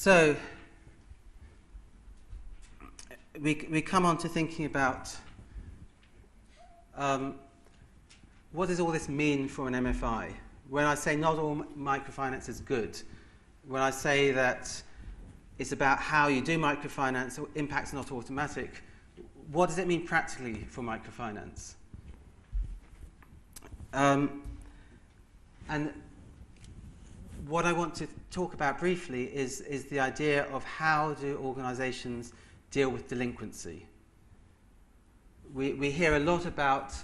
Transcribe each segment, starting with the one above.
So we come on to thinking about what does all this mean for an MFI? When I say not all microfinance is good, when I say that it's about how you do microfinance, impact's not automatic, what does it mean practically for microfinance? And what I want to talk about briefly is the idea of how do organizations deal with delinquency. We hear a lot about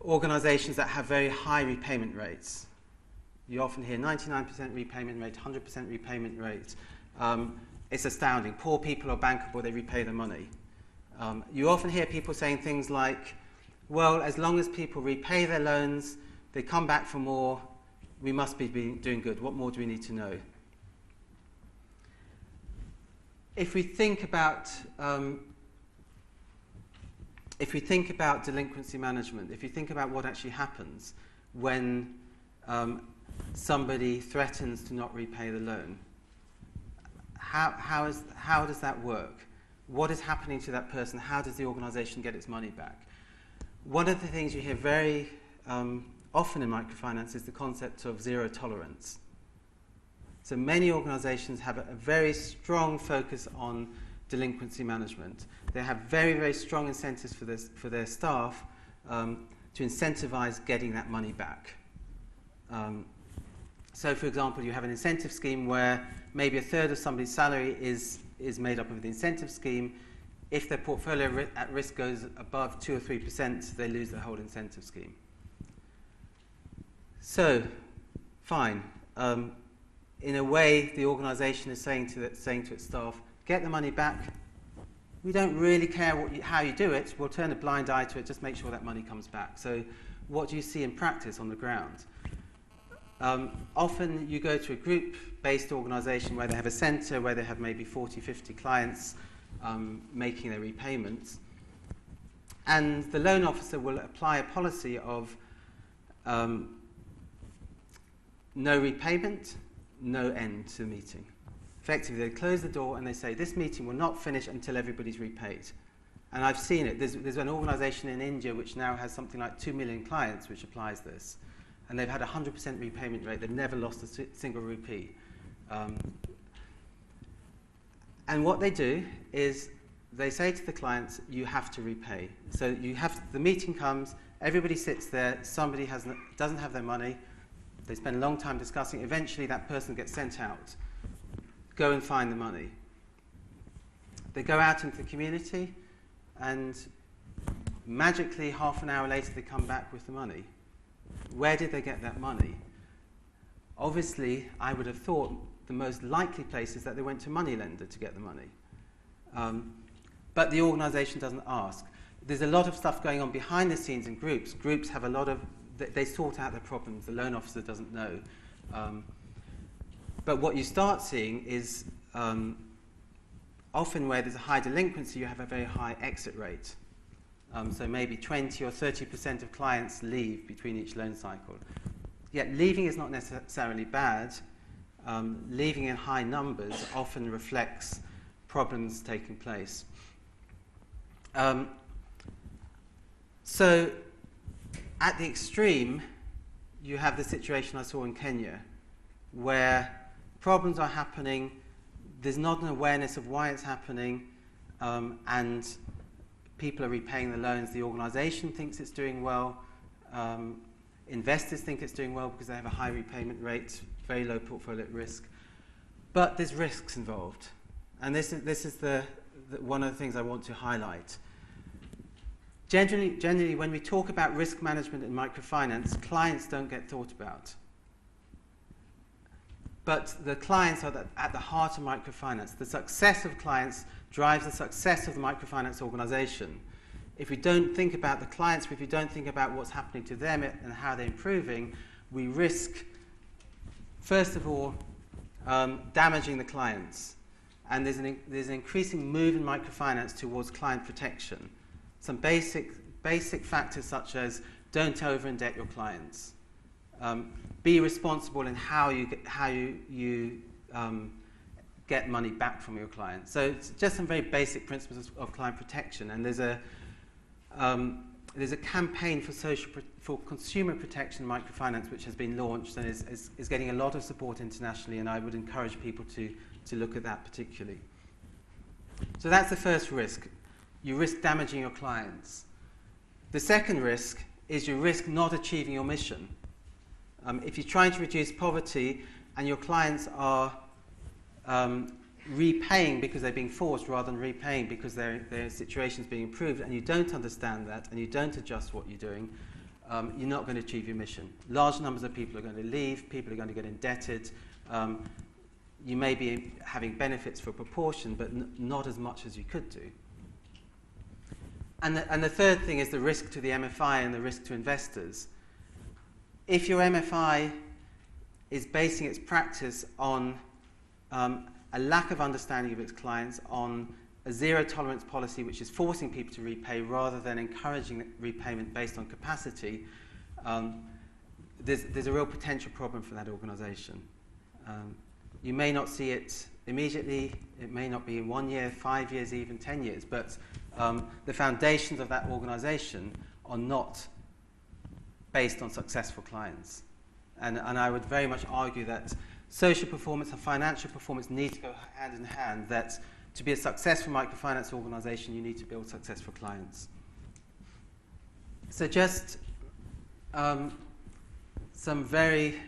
organizations that have very high repayment rates. You often hear 99% repayment rate, 100% repayment rate. It's astounding. Poor people are bankable, they repay the money. You often hear people saying things like, well, as long as people repay their loans, they come back for more, we must be doing good. What more do we need to know? If we think about delinquency management, if you think about what actually happens when somebody threatens to not repay the loan, how does that work? What is happening to that person? How does the organization get its money back? One of the things you hear very often in microfinance is the concept of zero tolerance. So many organizations have a very strong focus on delinquency management. They have very, very strong incentives for their staff to incentivize getting that money back. So for example, you have an incentive scheme where maybe a third of somebody's salary is made up of the incentive scheme. If their portfolio at risk goes above 2 or 3%, they lose their whole incentive scheme. So, fine. In a way, the organization is saying to its staff, get the money back. We don't really care how you do it. We'll turn a blind eye to it. Just make sure that money comes back. So what do you see in practice on the ground? Often you go to a group-based organization where they have a center, where they have maybe 40, 50 clients making their repayments. And the loan officer will apply a policy of no repayment, no end to the meeting. Effectively, they close the door and they say, this meeting will not finish until everybody's repaid. And I've seen it. There's an organization in India which now has something like 2 million clients which applies this. And they've had a 100% repayment rate. They've never lost a single rupee. And what they do is they say to the clients, you have to repay. So the meeting comes, everybody sits there, somebody doesn't have their money, they spend a long time discussing, eventually that person gets sent out. Go and find the money. They go out into the community and magically half an hour later they come back with the money. Where did they get that money? Obviously, I would have thought the most likely place is that they went to a moneylender to get the money. But the organization doesn't ask. There's a lot of stuff going on behind the scenes in groups. Groups have a lot of, they sort out their problems. The loan officer doesn't know. But what you start seeing is often where there's a high delinquency, you have a very high exit rate. So maybe 20 or 30% of clients leave between each loan cycle. Yet leaving is not necessarily bad. Leaving in high numbers often reflects problems taking place. So at the extreme, you have the situation I saw in Kenya, where problems are happening, there's not an awareness of why it's happening, and people are repaying the loans. The organization thinks it's doing well. Investors think it's doing well because they have a high repayment rate, very low portfolio risk. But there's risks involved. And this is one of the things I want to highlight. Generally, when we talk about risk management in microfinance, clients don't get thought about. But the clients are at the heart of microfinance. The success of clients drives the success of the microfinance organization. If we don't think about the clients, if we don't think about what's happening to them and how they're improving, we risk, first of all, damaging the clients. And there's an increasing move in microfinance towards client protection. Some basic factors such as don't over-indebt your clients. Be responsible in how you get money back from your client. So it's just some very basic principles of client protection, and there's a campaign for consumer protection microfinance which has been launched and is getting a lot of support internationally, and I would encourage people to look at that particularly. So that's the first risk. You risk damaging your clients. The second risk is you risk not achieving your mission. If you're trying to reduce poverty and your clients are repaying because they're being forced rather than repaying because their situation's being improved, and you don't understand that and you don't adjust what you're doing, you're not going to achieve your mission. Large numbers of people are going to leave, people are going to get indebted. You may be having benefits for a proportion, but not as much as you could do. And the third thing is the risk to the MFI and the risk to investors. If your MFI is basing its practice on a lack of understanding of its clients, on a zero-tolerance policy which is forcing people to repay rather than encouraging repayment based on capacity, there's a real potential problem for that organisation. You may not see it immediately, it may not be in 1 year, 5 years, even 10 years, but the foundations of that organisation are not based on successful clients. And I would very much argue that social performance and financial performance need to go hand in hand, that to be a successful microfinance organisation, you need to build successful clients. So just some very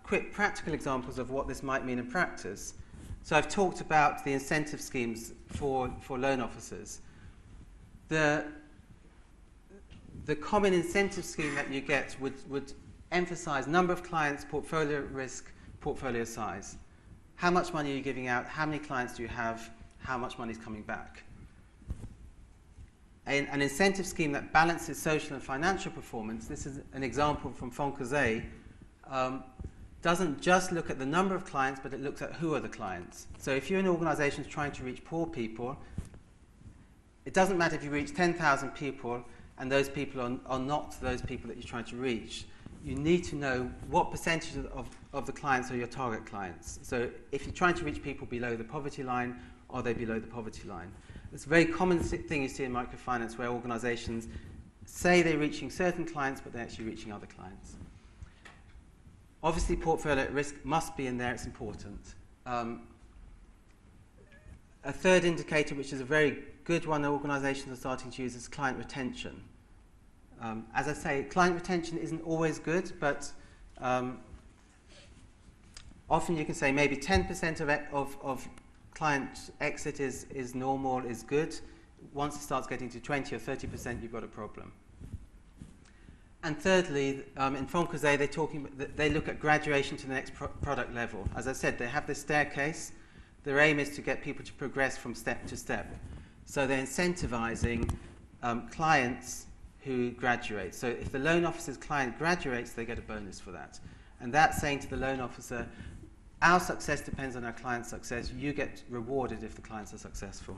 quick practical examples of what this might mean in practice. So I've talked about the incentive schemes for loan officers. The common incentive scheme that you get would emphasize number of clients, portfolio risk, portfolio size. How much money are you giving out? How many clients do you have? How much money is coming back? An incentive scheme that balances social and financial performance, this is an example from Consortium, doesn't just look at the number of clients, but it looks at who are the clients. So if you're an organisation trying to reach poor people, it doesn't matter if you reach 10,000 people and those people are not those people that you're trying to reach. You need to know what percentage of the clients are your target clients. So if you're trying to reach people below the poverty line, are they below the poverty line? It's a very common thing you see in microfinance where organisations say they're reaching certain clients, but they're actually reaching other clients. Obviously, portfolio at risk must be in there, it's important. A third indicator, which is a very good one that organisations are starting to use, is client retention. As I say, client retention isn't always good, but often you can say maybe 10% of client exit is normal, is good. Once it starts getting to 20 or 30%, you've got a problem. And thirdly, in Consortium, they look at graduation to the next product level. As I said, they have this staircase. Their aim is to get people to progress from step to step. So they're incentivizing clients who graduate. So if the loan officer's client graduates, they get a bonus for that. And that's saying to the loan officer, our success depends on our client's success. You get rewarded if the clients are successful.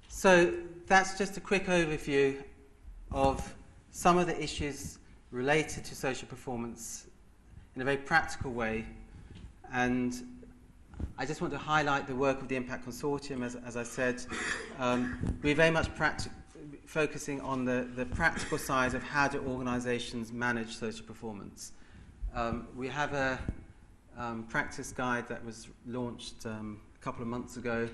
So that's just a quick overview of some of the issues related to social performance in a very practical way. And I just want to highlight the work of the Impact Consortium. As I said, we're very much focusing on the practical side of how do organisations manage social performance. We have a practice guide that was launched a couple of months ago.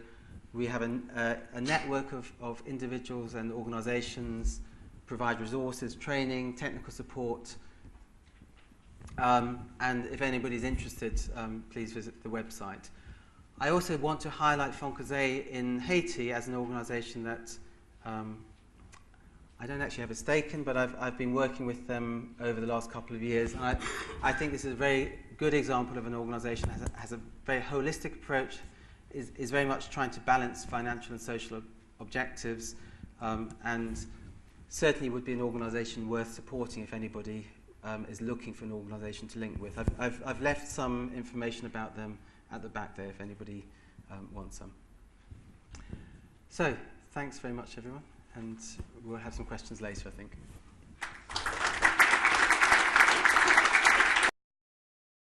We have a network of individuals and organisations, provide resources, training, technical support. And if anybody's interested, please visit the website. I also want to highlight Consortium in Haiti as an organisation that I don't actually have a stake in, but I've been working with them over the last couple of years. And I think this is a very good example of an organisation that has a very holistic approach, is very much trying to balance financial and social objectives, and certainly would be an organisation worth supporting if anybody is looking for an organisation to link with. I've left some information about them at the back there if anybody wants some. So, thanks very much everyone, and we'll have some questions later, I think.